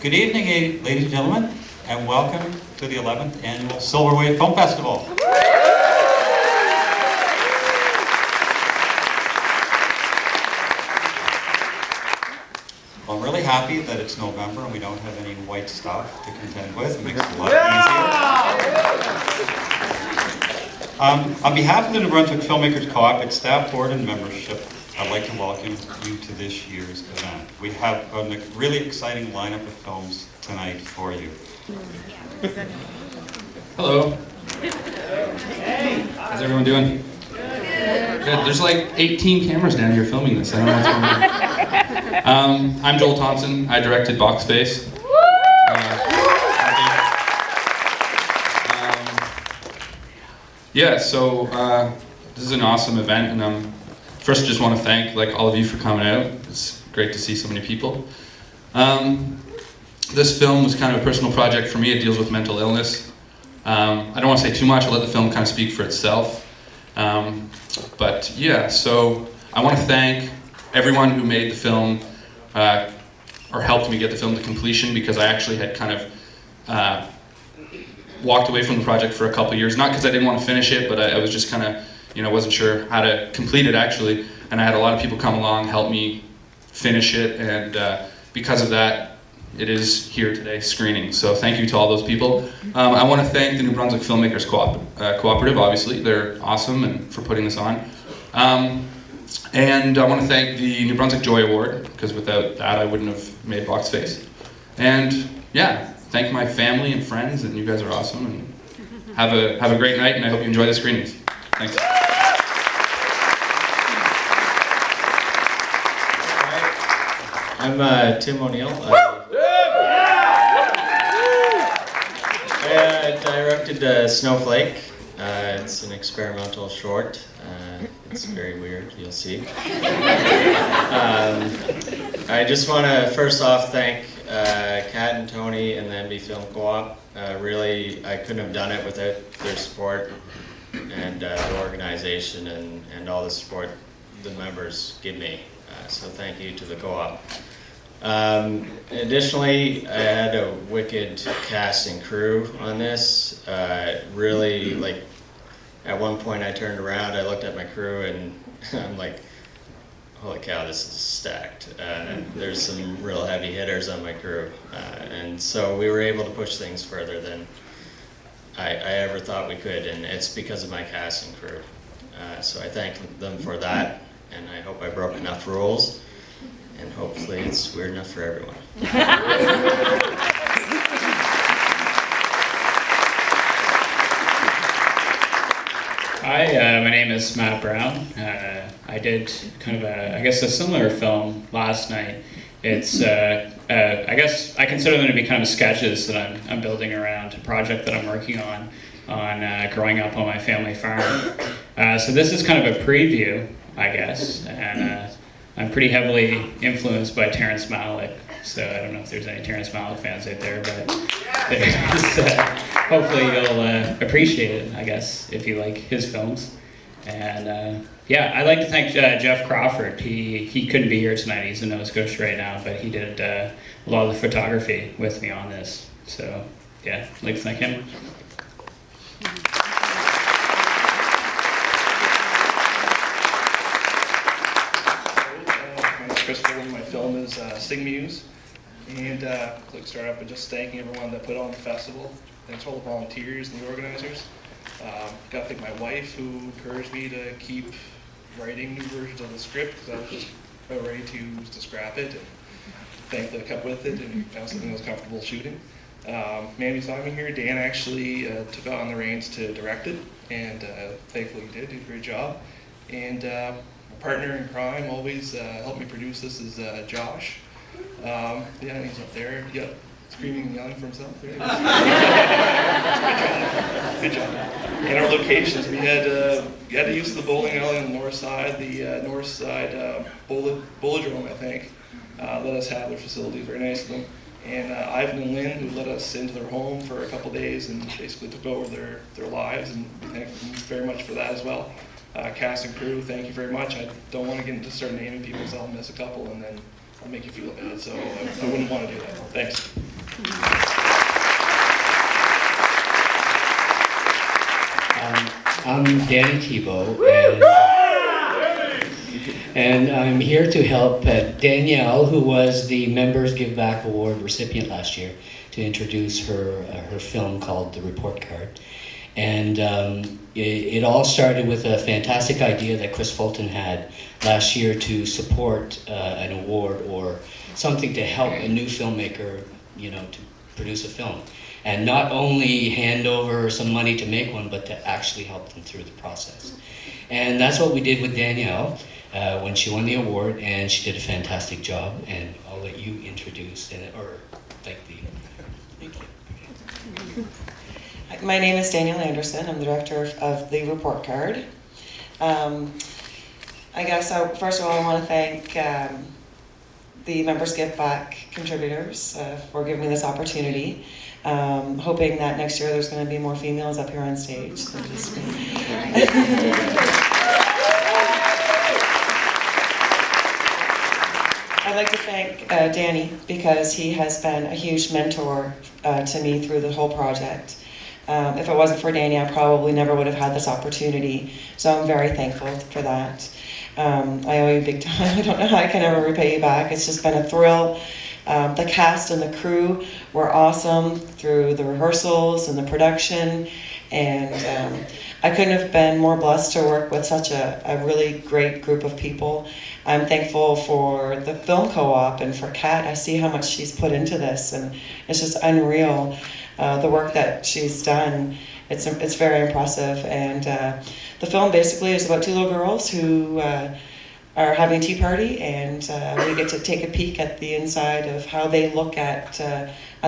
Good evening, ladies and gentlemen, and welcome to the 11th Annual Silverwave Film Festival. Well, I'm really happy that it's November and we don't have any white stuff to contend with. It makes it a lot easier. On behalf of the New Brunswick Filmmakers Co-op, its staff, board, and membership, I'd like to welcome you to this year's event. We have a really exciting lineup of films tonight for you. Hello. How's everyone doing? Good. There's like 18 cameras down here filming this. I don't know what's going on. I'm Joel Thompson. I directed Bauckman. This is an awesome event, and first I just want to thank all of you for coming out. It's great to see so many people. This film was kind of a personal project for me. It deals with mental illness. I don't want to say too much. I'll let the film kind of speak for itself. But yeah, so I want to thank everyone who made the film or helped me get the film to completion, because I actually had kind of walked away from the project for a couple years. Not because I didn't want to finish it, but I was just kind of, wasn't sure how to complete it actually. And I had a lot of people come along, help me finish it, and because of that, it is here today screening. So thank you to all those people. I want to thank the New Brunswick Filmmakers Cooperative, obviously. They're awesome and for putting this on. And I want to thank the New Brunswick Joy Award, because without that I wouldn't have made Bauckman. And yeah, thank my family and friends, and you guys are awesome. And have a great night, and I hope you enjoy the screenings. Thanks. I'm Tim ONeil. I directed Snowflake. It's an experimental short. It's very weird, you'll see. I just want to first off thank Kat and Tony and the MB Film Co-op. Really, I couldn't have done it without their support and the organization and all the support the members give me. So thank you to the co-op. Additionally, I had a wicked cast and crew on this. Really, at one point I turned around, I looked at my crew, and I'm like, holy cow, this is stacked. There's some real heavy hitters on my crew. And so we were able to push things further than I ever thought we could, and it's because of my cast and crew. So I thank them for that, and I hope I broke enough rules. And hopefully it's weird enough for everyone. Hi, my name is Matt Brown. I did kind of a similar film last night. It's, I guess I consider them to be kind of sketches that I'm building around a project that I'm working on growing up on my family farm. So this is kind of a preview, I guess, and I'm pretty heavily influenced by Terrence Malick, so I don't know if there's any Terrence Malick fans out there, but hopefully you'll appreciate it, I guess, if you like his films. And yeah, I'd like to thank Jeff Crawford. He couldn't be here tonight, he's in Nova Scotia right now, but he did a lot of the photography with me on this. So yeah, I'd like to thank him. My film is Sing Muse, and I'd like to start off by just thanking everyone that put on the festival. Thanks to all the volunteers and the organizers. Got to thank my wife, who encouraged me to keep writing new versions of the script, because I was just about ready to scrap it, and thankfully I kept with it and found something that was comfortable shooting. Mandy's not even here. Dan actually took on the reins to direct it, and thankfully he did a great job. And partner in crime, always helped me produce this, is Josh. Yeah, he's up there. Yep, screaming and yelling for himself. There he is. Good job. And our locations, we had to use the bowling alley on the north side, the north side Bowlodrome, I think, let us have their facilities. Very nice of them. And Ivan and Lynn, who let us into their home for a couple days and basically took over their lives, and we thank them very much for that as well. Cast and crew, thank you very much. I don't want to get into start naming people, so I'll miss a couple and then I'll make you feel bad, so I wouldn't want to do that. Thanks. I'm Danny Thebeau, and I'm here to help Danielle, who was the Members Give Back Award recipient last year, to introduce her film called The Report Card. And it all started with a fantastic idea that Chris Fulton had last year to support an award or something to help a new filmmaker, to produce a film. And not only hand over some money to make one, but to actually help them through the process. And that's what we did with Danielle when she won the award, and she did a fantastic job. And I'll let you introduce or thank the. Thank you. My name is Danielle Anderson. I'm the director of The Report Card. I guess first of all, I want to thank the Members Give Back contributors for giving me this opportunity. Hoping that next year there's going to be more females up here on stage. So just I'd like to thank Danny because he has been a huge mentor to me through the whole project. If it wasn't for Danny, I probably never would have had this opportunity. So I'm very thankful for that. I owe you big time. I don't know how I can ever repay you back. It's just been a thrill. The cast and the crew were awesome through the rehearsals and the production, and I couldn't have been more blessed to work with such a really great group of people. I'm thankful for the film co-op and for Kat. I see how much she's put into this, and it's just unreal, the work that she's done. It's very impressive, and the film basically is about two little girls who are having a tea party, and we get to take a peek at the inside of how they look at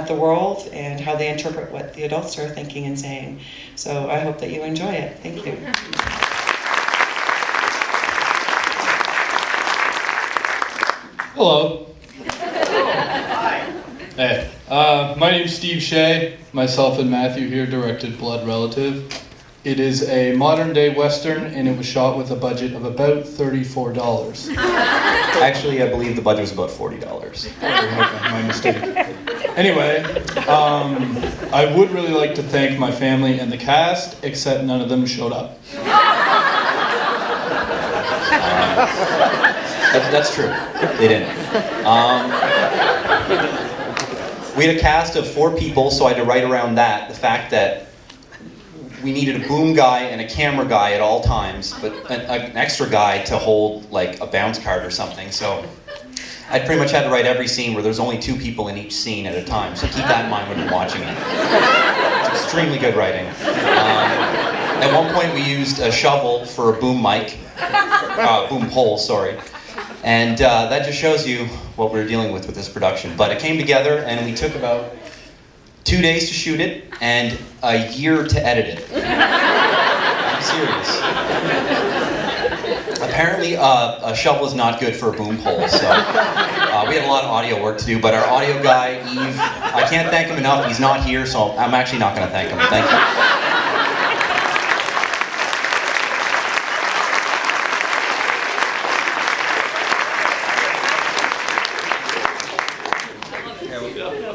the world and how they interpret what the adults are thinking and saying. So I hope that you enjoy it. Thank you. Hello. Hey, my name's Steve Shea. Myself and Matthew here directed Blood Relative. It is a modern-day Western, and it was shot with a budget of about $34. Actually, I believe the budget was about $40. Okay, my mistake. Anyway, I would really like to thank my family and the cast, except none of them showed up. That's true. They didn't. We had a cast of 4 people, so I had to write around that. The fact that we needed a boom guy and a camera guy at all times, but an extra guy to hold like a bounce card or something. So I pretty much had to write every scene where there's only 2 people in each scene at a time. So keep that in mind when you're watching it. It's extremely good writing. At one point we used a shovel for a boom mic, boom pole, sorry. And that just shows you what we're dealing with this production. But it came together, and we took about 2 days to shoot it and a year to edit it. I'm serious. Apparently, a shovel is not good for a boom pole, so we had a lot of audio work to do. But our audio guy, Eve, I can't thank him enough. He's not here, so I'm actually not going to thank him. Thank you.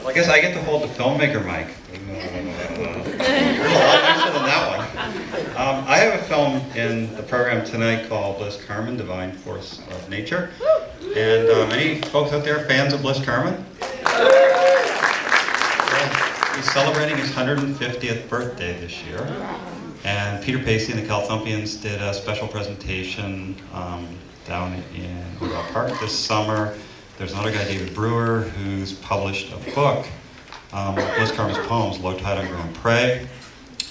I guess I get to hold the filmmaker mic. There's a lot nicer than that one. I have a film in the program tonight called Bliss Carmen, Divine Force of Nature. And any folks out there fans of Bliss Carmen? Yeah, he's celebrating his 150th birthday this year. And Peter Pacey and the Calthumpians did a special presentation down in ONeil Park this summer. There's another guy, David Brewer, who's published a book, Bliss Carmen's Poems, Low Tide on Grand Pré,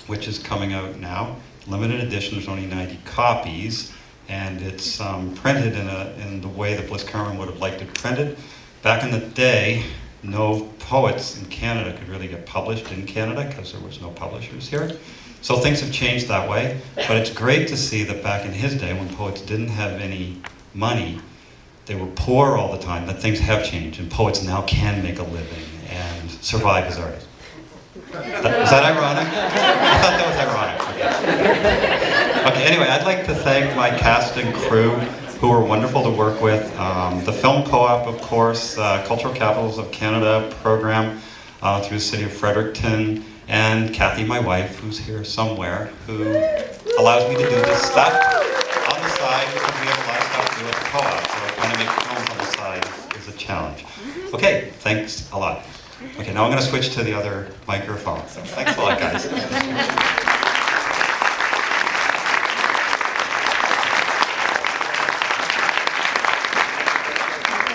which is coming out now. Limited edition, there's only 90 copies, and it's printed in the way that Bliss Carmen would have liked it printed. Back in the day, no poets in Canada could really get published in Canada because there was no publishers here. So things have changed that way, but it's great to see that back in his day, when poets didn't have any money, they were poor all the time, that things have changed, and poets now can make a living and survive as artists. Is that ironic? I thought that was ironic. Okay, anyway, I'd like to thank my cast and crew, who were wonderful to work with. The Film Co-op, of course, Cultural Capitals of Canada program through the city of Fredericton, and Kathy, my wife, who's here somewhere, who allows me to do this stuff on the side because we have a lot of stuff to do at the co-op, so trying to make films on the side is a challenge. Okay, thanks a lot. Okay, now I'm going to switch to the other microphone. So thanks a lot, guys.